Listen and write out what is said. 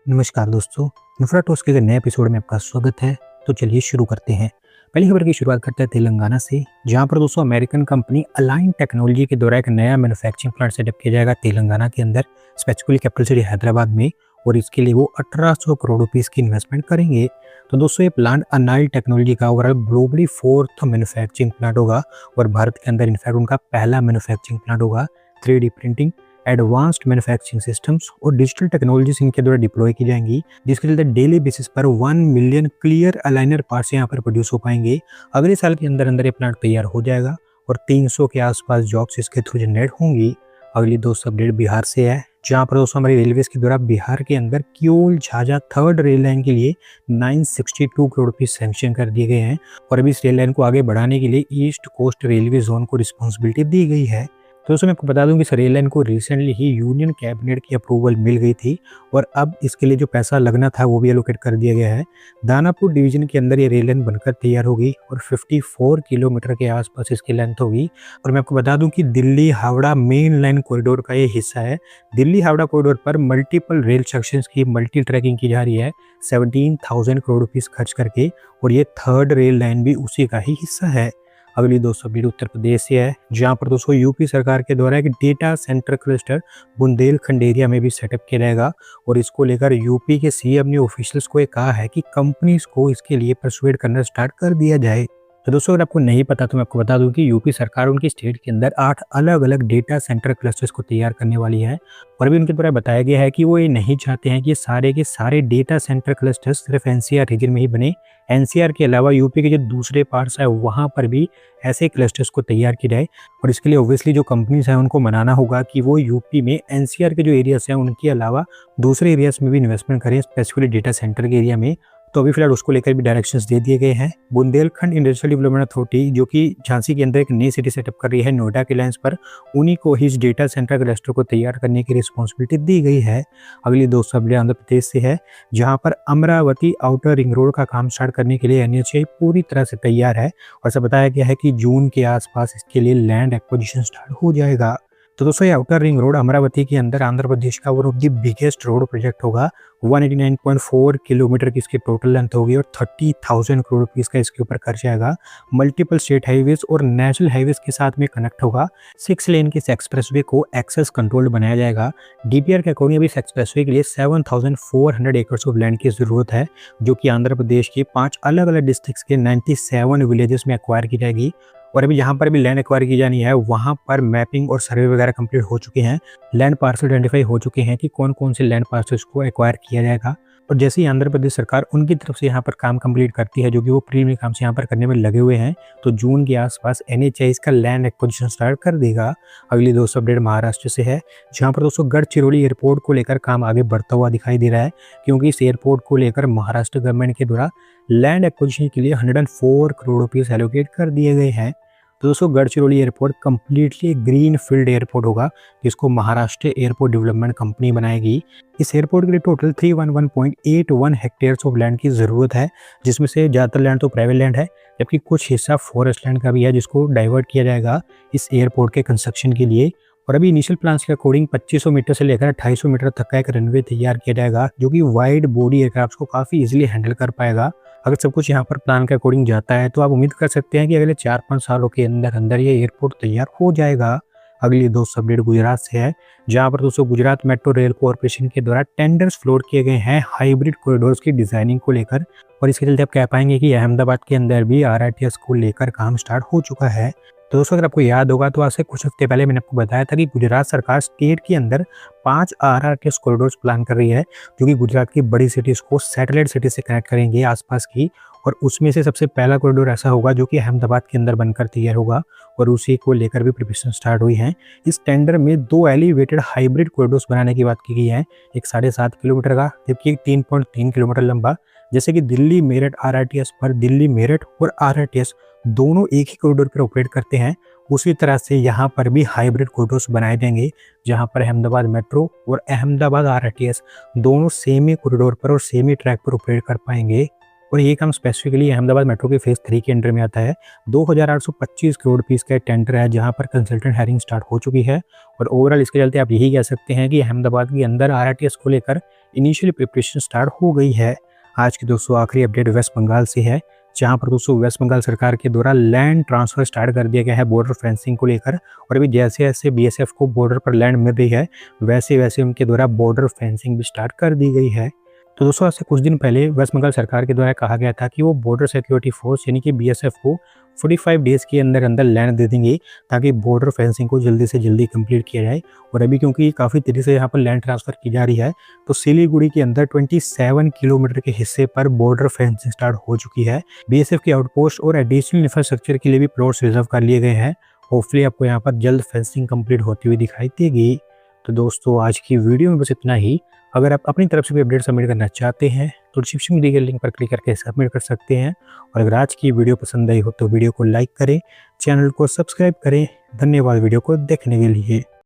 नमस्कार दोस्तों, infra talks के नए एपिसोड में आपका स्वागत है। तो चलिए शुरू करते हैं। पहली खबर की शुरुआत करते हैं तेलंगाना से, जहां पर दोस्तों अमेरिकन कंपनी अलाइन टेक्नोलॉजी के द्वारा एक नया मैन्युफैक्चरिंग प्लांट सेटअप किया जाएगा तेलंगाना के अंदर, स्पेसिफिकली कैपिटल सिटी हैदराबाद में। और इसके लिए वो 1800 करोड़ रुपीस की इन्वेस्टमेंट करेंगे। तो दोस्तों ये प्लांट अनाइल टेक्नोलॉजी का overall globally 4th manufacturing plant होगा और भारत के अंदर इनफैक्ट उनका पहला मैन्युफैक्चरिंग प्लांट होगा। 3D printing, advanced manufacturing systems और डिजिटल टेक्नोलॉजीज इनके द्वारा डिप्लॉय की जाएंगी, जिसके चलते डेली बेसिस पर 1 मिलियन क्लियर अलाइनर पार्ट्स यहाँ पर प्रोड्यूस हो पाएंगे। अगले साल के अंदर अंदर ये प्लांट तैयार हो जाएगा और 300 के आसपास जॉब्स इसके थ्रू जनरेट होंगी। अगली दोस्त अपडेट बिहार से है, जहाँ पर दोस्तों हमारी रेलवेज के द्वारा बिहार के अंदर Kiul Jhajha 3rd rail line के लिए 962 करोड़ रुपये सैंक्शन कर दिए गए हैं। और अभी इस रेल लाइन को आगे बढ़ाने के लिए ईस्ट कोस्ट रेलवे जोन को रिस्पॉन्सिबिलिटी दी गई है। तो दोस्तों मैं आपको बता दूं कि इस रेल लाइन को रिसेंटली ही यूनियन कैबिनेट की अप्रूवल मिल गई थी और अब इसके लिए जो पैसा लगना था वो भी एलोकेट कर दिया गया है। दानापुर डिवीजन के अंदर ये रेल लाइन बनकर तैयार होगी और 54 किलोमीटर के आसपास इसकी लेंथ होगी। और मैं आपको बता दूं कि Delhi Howrah main line corridor का ये हिस्सा है। दिल्ली हावड़ा कॉरिडोर पर मल्टीपल रेल सेक्शंस की मल्टी ट्रैकिंग की जा रही है 17,000 करोड़ रुपीस खर्च करके, और ये 3rd रेल लाइन भी उसी का ही हिस्सा है। अगली दोस्तों अपडेट उत्तर प्रदेश से है, जहां पर दोस्तों यूपी सरकार के द्वारा एक data centre cluster Bundelkhand area में भी सेटअप किया जाएगा। और इसको लेकर यूपी के सीएम ने ऑफिशियल्स को ये कहा है कि कंपनीज को इसके लिए परसुएड करना स्टार्ट कर दिया जाए। तो दोस्तों अगर आपको नहीं पता तो मैं आपको बता दूं कि यूपी सरकार उनकी स्टेट के अंदर 8 अलग अलग डेटा सेंटर क्लस्टर्स को तैयार करने वाली है। और अभी उनके द्वारा बताया गया है कि वो ये नहीं चाहते हैं कि ये सारे के सारे डेटा सेंटर क्लस्टर्स सिर्फ एनसीआर रीजन में ही बने। एनसीआर के अलावा यूपी के जो दूसरे पार्ट्स है वहाँ पर भी ऐसे क्लस्टर्स को तैयार किया जाए। और इसके लिए ऑब्वियसली जो कंपनीज हैं उनको मनाना होगा कि वो यूपी में एनसीआर के जो एरियाज हैं उनके अलावा दूसरे एरियाज में भी इन्वेस्टमेंट करें, स्पेसिफिकली डेटा सेंटर के एरिया में। तो अभी फिलहाल उसको लेकर भी डायरेक्शंस दे दिए गए हैं। बुंदेलखंड इंडस्ट्रियल डेवलपमेंट अथॉरिटी जो कि झांसी के अंदर एक नई सिटी सेटअप कर रही है नोएडा के लाइंस पर, उन्हीं को ही इस डेटा सेंटर क्लस्टर को तैयार करने की रिस्पॉन्सिबिलिटी दी गई है। अगली दोस्तों अपडेट आंध्र प्रदेश से है, जहां पर अमरावती आउटर रिंग रोड का काम स्टार्ट करने के लिए एनएचएआई पूरी तरह से तैयार है। और ऐसा बताया गया है कि जून के आसपास इसके लिए लैंड एक्विजिशन स्टार्ट हो जाएगा। तो दोस्तों ये आउटर रिंग रोड अमरावती के अंदर आंध्र प्रदेश का one of the biggest road project होगा। 189.4 किलोमीटर की इसकी टोटल लेंथ होगी और 30,000 करोड़ रुपीस का इसके ऊपर खर्च आएगा। मल्टीपल स्टेट हाईवेज और नेशनल हाईवेज के साथ में कनेक्ट होगा। 6 लेन के इस एक्सप्रेसवे को एक्सेस कंट्रोल्ड बनाया जाएगा। डीपीआर के अकॉर्डिंग अभी इस एक्सप्रेसवे के लिए 7,400 एकर्स ऑफ लैंड की जरूरत है, जो कि आंध्र प्रदेश के 5 अलग अलग डिस्ट्रिक्ट्स के 97 विलेजेस में एक्वायर की जाएगी। और अभी जहाँ पर भी लैंड एक्वायर की जानी है वहाँ पर मैपिंग और सर्वे वगैरह कंप्लीट हो चुके हैं। लैंड पार्सल आइडेंटिफाई हो चुके हैं कि कौन कौन से लैंड पार्सल्स को एक्वायर किया जाएगा। और जैसे ही आंध्र प्रदेश सरकार उनकी तरफ से यहाँ पर काम कंप्लीट करती है, जो कि वो प्रीलिमिनरी काम से यहाँ पर करने में लगे हुए हैं, तो जून के आसपास एनएचएआई इसका लैंड एक्विजिशन स्टार्ट कर देगा। अगली दोस्तों अपडेट महाराष्ट्र से है, जहाँ पर दोस्तों गढ़चिरौली एयरपोर्ट को लेकर काम आगे बढ़ता हुआ दिखाई दे रहा है, क्योंकि इस एयरपोर्ट को लेकर महाराष्ट्र गवर्नमेंट के द्वारा लैंड एक्विजिशन के लिए 104 करोड़ रुपीस एलोकेट कर दिए गए हैं। तो दोस्तों Gadchiroli airport completely green field airport होगा, जिसको महाराष्ट्र एयरपोर्ट डेवलपमेंट कंपनी बनाएगी। इस एयरपोर्ट के लिए टोटल 311.81 हेक्टेयर्स ऑफ लैंड की ज़रूरत है, जिसमें से ज़्यादातर लैंड तो प्राइवेट लैंड है, जबकि कुछ हिस्सा फॉरेस्ट लैंड का भी है, जिसको डाइवर्ट किया जाएगा इस एयरपोर्ट के कंस्ट्रक्शन के लिए। और अभी इनिशियल प्लान्स के अकॉर्डिंग 2500 मीटर से लेकर 250 मीटर तक का एक रनवे तैयार किया जाएगा, जो कि वाइड बॉडी एयरक्राफ्ट को काफ़ी इजीली हैंडल कर पाएगा। अगर सब कुछ यहाँ पर प्लान के अकॉर्डिंग जाता है तो आप उम्मीद कर सकते हैं कि अगले 4-5 सालों के अंदर अंदर ये एयरपोर्ट तैयार हो जाएगा। अगली दोस्तों अपडेट गुजरात से है, जहाँ पर दोस्तों गुजरात मेट्रो रेल कॉर्पोरेशन के द्वारा टेंडर्स फ्लोट किए गए हैं हाइब्रिड कॉरिडोर्स की डिजाइनिंग को लेकर। और इसके चलते आप कह पाएंगे कि अहमदाबाद के अंदर भी आरआरटीएस को लेकर काम स्टार्ट हो चुका है। तो दोस्तों अगर आपको याद होगा तो आज से कुछ हफ्ते पहले मैंने आपको बताया था कि गुजरात सरकार स्टेट के अंदर 5 आरआरटीएस कॉरिडोर्स प्लान कर रही है, जो कि गुजरात की बड़ी सिटीज को सैटेलाइट सिटी से कनेक्ट करेंगे आसपास की। और उसमें से सबसे पहला कॉरिडोर ऐसा होगा जो कि अहमदाबाद के अंदर बनकर तैयार होगा, और उसी को लेकर भी प्रिपरेशन स्टार्ट हुई है। इस टेंडर में 2 एलिवेटेड हाइब्रिड कॉरिडोर्स बनाने की बात की गई है, एक 7.5 किलोमीटर का, जबकि एक 3.3 किलोमीटर लंबा। जैसे कि दिल्ली मेरठ आरआरटीएस पर दिल्ली मेरठ और आरआरटीएस दोनों एक ही कॉरिडोर पर ऑपरेट करते हैं, उसी तरह से यहाँ पर भी हाइब्रिड कॉरिडोर्स बनाए जाएंगे, जहाँ पर अहमदाबाद मेट्रो और अहमदाबाद आरआरटीएस दोनों सेम ही कॉरिडोर पर और सेम ही ट्रैक पर ऑपरेट कर पाएंगे। और ये काम स्पेसिफिकली अहमदाबाद मेट्रो के फेज़ 3 के अंडर में आता है। 2825 करोड़ रुपीस का टेंडर है जहाँ पर कंसल्टेंट हायरिंग स्टार्ट हो चुकी है और ओवरऑल इसके चलते आप यही कह सकते हैं कि अहमदाबाद के अंदर आरआरटीएस को लेकर इनिशियली प्रिपरेशन स्टार्ट हो गई है। आज की दोस्तों आखिरी अपडेट वेस्ट बंगाल से है, जहाँ पर दोस्तों वेस्ट बंगाल सरकार के द्वारा लैंड ट्रांसफ़र स्टार्ट कर दिया गया है बॉर्डर फेंसिंग को लेकर। और अभी जैसे-जैसे बीएसएफ को बॉर्डर पर लैंड मिल रही है, वैसे-वैसे उनके द्वारा बॉर्डर फेंसिंग भी स्टार्ट कर दी गई है। तो दोस्तों आज से कुछ दिन पहले वेस्ट बंगाल सरकार के द्वारा कहा गया था कि वो बॉर्डर सिक्योरिटी फोर्स यानी कि बीएसएफ को 45 डेज़ के अंदर लैंड दे देंगे ताकि बॉर्डर फेंसिंग को जल्दी से जल्दी कंप्लीट किया जाए। और अभी क्योंकि काफ़ी तेज़ी से यहाँ पर लैंड ट्रांसफ़र की जा रही है, तो सिलीगुड़ी के अंदर 27 किलोमीटर के हिस्से पर बॉर्डर फेंसिंग स्टार्ट हो चुकी है। बीएसएफ की आउटपोस्ट और एडिशनल इंफ्रास्ट्रक्चर के लिए भी प्लॉट्स रिजर्व कर लिए गए हैं। होपफुली आपको यहाँ पर जल्द फेंसिंग कंप्लीट होती हुई दिखाई देगी। तो दोस्तों आज की वीडियो में बस इतना ही। अगर आप अपनी तरफ से भी अपडेट सबमिट करना चाहते हैं तो डिस्क्रिप्शन में दिए गए लिंक पर क्लिक करके सबमिट कर सकते हैं। और अगर आज की वीडियो पसंद आई हो तो वीडियो को लाइक करें, चैनल को सब्सक्राइब करें। धन्यवाद वीडियो को देखने के लिए।